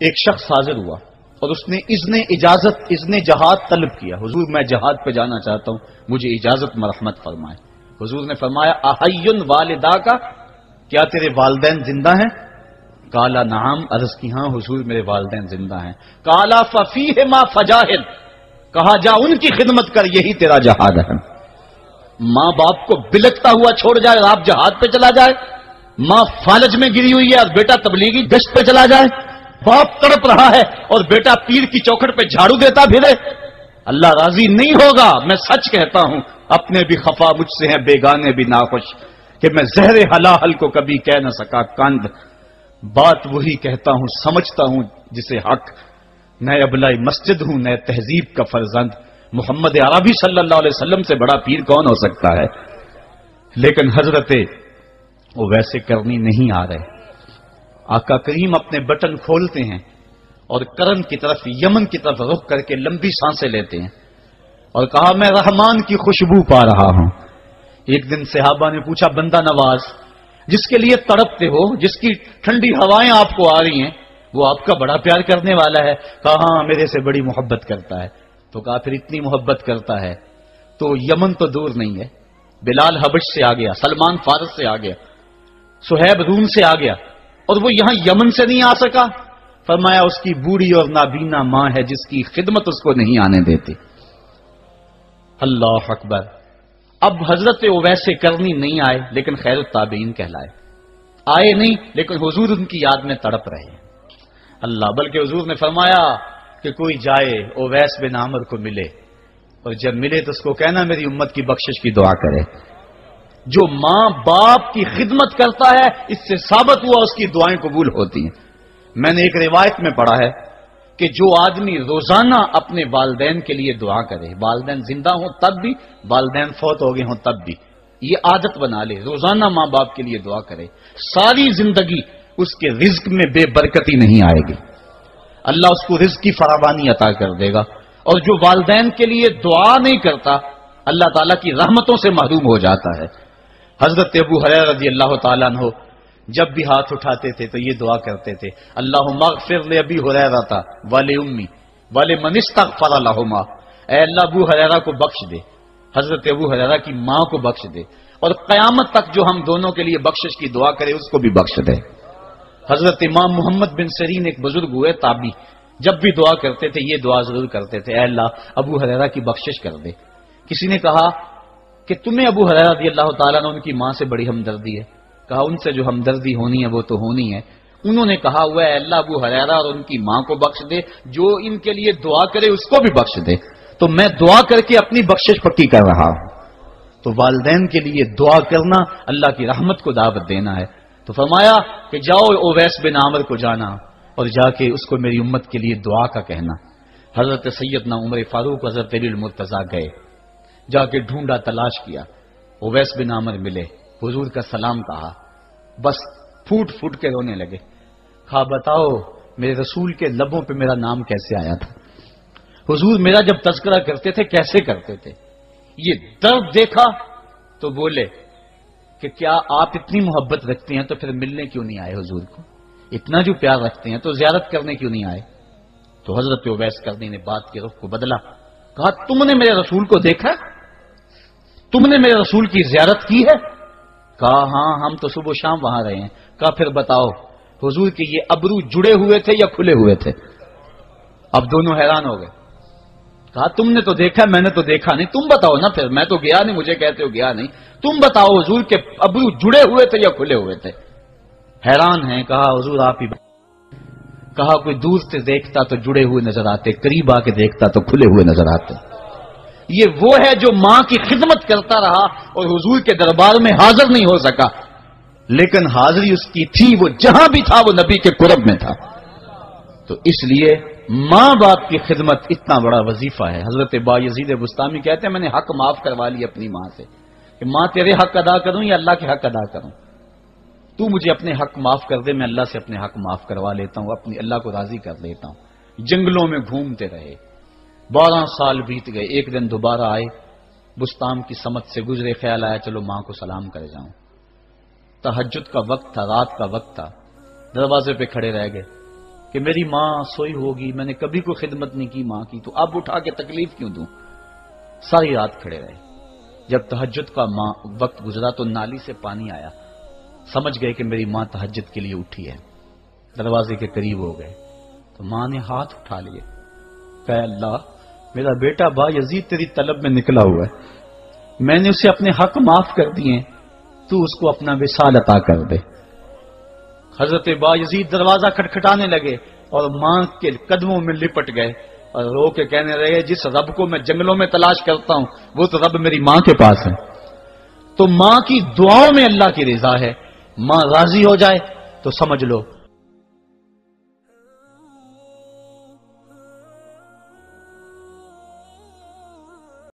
ایک شخص حاضر ہوا اور اس نے اذن جہاد طلب کیا. حضور میں جہاد پہ جانا چاہتا ہوں, مجھے اجازت مرحمت فرمائے. حضور نے فرمایا احیٌ والدا کا, کیا تیرے والدین زندہ ہیں؟ قالا نعم, عرض کی ہاں حضور میرے والدین زندہ ہیں. قالا ففیہما فجاہد, کہا جا ان کی خدمت کر, یہی تیرا جہاد ہے. ماں باپ کو بلکتا ہوا چھوڑ جائے اور آپ جہاد پہ چلا جائے, ماں فالج میں گری ہوئی ہے اور بیٹا تبلیغی گشت پہ چلا جائے, باپ تڑپ رہا ہے اور بیٹا پیر کی چوکھٹ پہ جھاڑو دیتا پھرے, اللہ راضی نہیں ہوگا. میں سچ کہتا ہوں, اپنے بھی خفا مجھ سے ہیں, بیگانے بھی ناخوش, کہ میں زہر حلاحل کو کبھی کہہ نہ سکا کند. بات وہی کہتا ہوں, سمجھتا ہوں جسے حق. نئے ابلائی مسجد ہوں, نئے تہذیب کا فرزند. محمد عربی صلی اللہ علیہ وسلم سے بڑا پیر کون ہو سکتا ہے؟ لیکن حضرت وہ ویسے کرنی نہیں آ رہے. آقا کریم اپنے بٹن کھولتے ہیں اور کرن کی طرف, یمن کی طرف رخ کر کے لمبی سانسیں لیتے ہیں اور کہا میں رحمان کی خوشبو پا رہا ہوں. ایک دن صحابہ نے پوچھا بندہ نواز, جس کے لیے تڑپتے ہو, جس کی ٹھنڈی ہوائیں آپ کو آ رہی ہیں, وہ آپ کا بڑا پیار کرنے والا ہے. کہا ہاں میرے سے بڑی محبت کرتا ہے. تو کہا پھر اتنی محبت کرتا ہے تو یمن تو دور نہیں ہے. بلال حبش سے آ گیا, سلمان فارس سے آ گیا, سہیب روم سے آ گیا, اور وہ یہاں یمن سے نہیں آ سکا. فرمایا اس کی بوڑھی اور نابینا ماں ہے جس کی خدمت اس کو نہیں آنے دیتی. اللہ اکبر. اب حضرت اویس کرنی نہیں آئے لیکن خیر التابعین کہلائے. آئے نہیں لیکن حضور ان کی یاد میں تڑپ رہے. اللہ, بلکہ حضور نے فرمایا کہ کوئی جائے اویس بن عامر کو ملے, اور جب ملے تو اس کو کہنا میری امت کی بخشش کی دعا کرے. جو ماں باپ کی خدمت کرتا ہے اس سے ثابت ہوا اس کی دعائیں قبول ہوتی ہیں. میں نے ایک روایت میں پڑھا ہے کہ جو آدمی روزانہ اپنے والدین کے لیے دعا کرے, والدین زندہ ہوں تب بھی, والدین فوت ہو گئے ہوں تب بھی, یہ عادت بنا لے, روزانہ ماں باپ کے لیے دعا کرے, ساری زندگی اس کے رزق میں بے برکتی نہیں آئے گی. اللہ اس کو رزق کی فراوانی عطا کر دے گا. اور جو والدین کے لیے دعا نہیں کرتا اللہ تعالیٰ کی رحمتوں سے محروم ہو جاتا ہے. حضرت ابو ہریرہ رضی اللہ تعالیٰ عنہ جب بھی ہاتھ اٹھاتے تھے تو یہ دعا کرتے تھے, اللہم اغفر لابی ہریرہ ولامی ولمن استغفر لہما. اے اللہ ابو ہریرہ کو بخش دے, حضرت ابو ہریرہ کی ماں کو بخش دے, اور قیامت تک جو ہم دونوں کے لیے بخشش کی دعا کرے اس کو بھی بخش دے. حضرت امام محمد بن سیرین ایک بزرگ ہوئے تابعی, جب بھی دعا کرتے تھے یہ دعا ضرور کرتے تھے, اے اللہ ابو ہریرہ کی بخشش کر دے. کسی نے کہا کہ تمہیں ابو ہریرہ رضی اللہ تعالیٰ نے ان کی ماں سے بڑی ہمدردی ہے. کہا ان سے جو ہمدردی ہونی ہے وہ تو ہونی ہے. انہوں نے کہا ہوا ہے اللہ ابو ہریرہ اور ان کی ماں کو بخش دے, جو ان کے لیے دعا کرے اس کو بھی بخش دے. تو میں دعا کر کے اپنی بخشش پکی کر رہا ہوں. تو والدین کے لیے دعا کرنا اللہ کی رحمت کو دعوت دینا ہے. تو فرمایا کہ جاؤ اویس بن عامر کو جانا اور جا کے اس کو میری امت کے لیے دعا کا کہنا. حضرت سیدنا عمر فاروق حضرت علی المرتضیٰ گئے, جا کے ڈھونڈا, تلاش کیا, اویس بن عامر ملے, حضور کا سلام کہا, بس پھوٹ پھوٹ کے رونے لگے. کہا بتاؤ میرے رسول کے لبوں پہ میرا نام کیسے آیا تھا؟ حضور میرا جب تذکرہ کرتے تھے کیسے کرتے تھے؟ یہ درد دیکھا تو بولے کہ کیا آپ اتنی محبت رکھتے ہیں تو پھر ملنے کیوں نہیں آئے حضور کو؟ اتنا جو پیار رکھتے ہیں تو زیارت کرنے کیوں نہیں آئے؟ تو حضرت اویس کرنی نے بات کے رخ کو بدلا. کہا تم نے میرے رسول کو دیکھا؟ تم نے میرے رسول کی زیارت کی ہے؟ کہا ہاں ہم تو صبح و شام وہاں رہے ہیں. کہا پھر بتاؤ حضور کے یہ ابرو جڑے ہوئے تھے یا کھلے ہوئے تھے؟ اب دونوں حیران ہو گئے. کہا تم نے تو دیکھا, میں نے تو دیکھا نہیں, تم بتاؤ نا. پھر میں تو گیا نہیں, مجھے کہتے ہو گیا نہیں, تم بتاؤ حضور کے ابرو جڑے ہوئے تھے یا کھلے ہوئے تھے؟ حیران ہیں. کہا حضور آپ ہی. کہا کوئی دور سے دیکھتا تو جڑے ہوئے نظر آتے, قریب آ کے دیکھتا تو کھلے ہوئے نظر آتے. یہ وہ ہے جو ماں کی خدمت کرتا رہا اور حضور کے دربار میں حاضر نہیں ہو سکا, لیکن حاضری اس کی تھی, وہ جہاں بھی تھا وہ نبی کے قرب میں تھا. تو اس لیے ماں باپ کی خدمت اتنا بڑا وظیفہ ہے. حضرت بایزید بستامی کہتے ہیں میں نے حق معاف کروا لی اپنی ماں سے, کہ ماں تیرے حق ادا کروں یا اللہ کے حق ادا کروں؟ تو مجھے اپنے حق معاف کر دے, میں اللہ سے اپنے حق معاف کروا لیتا ہوں, اپنی اللہ کو راضی کر لیتا ہوں. جنگلوں میں گھومتے رہے, 12 سال بیت گئے. ایک دن دوبارہ آئے, بستام کی سمت سے گزرے, خیال آیا چلو ماں کو سلام کر جاؤں. تہجد کا وقت تھا, رات کا وقت تھا, دروازے پہ کھڑے رہ گئے. کہ میری ماں سوئی ہوگی، میں نے کبھی کوئی خدمت نہیں کی ماں کی، تو اب اٹھا کے تکلیف کیوں دوں؟ ساری رات کھڑے رہے۔ جب تہجد کا وقت گزرا تو نالی سے پانی آیا، سمجھ گئے کہ میری ماں تہجد کے لیے اٹھی ہے، دروازے کے قریب ہو گئے تو ماں نے ہاتھ اٹھا لیے، کہا اللہ میرا بیٹا با یزید تیری طلب میں نکلا ہوا ہے، میں نے اسے اپنے حق معاف کر دیے، تو اس کو اپنا وصال عطا کر دے۔ حضرت با یزید دروازہ کھٹکھٹانے لگے اور ماں کے قدموں میں لپٹ گئے اور رو کے کہنے لگے جس رب کو میں جنگلوں میں تلاش کرتا ہوں وہ تو رب میری ماں کے پاس ہے۔ تو ماں کی دعاؤں میں اللہ کی رضا ہے، ماں راضی ہو جائے تو سمجھ لو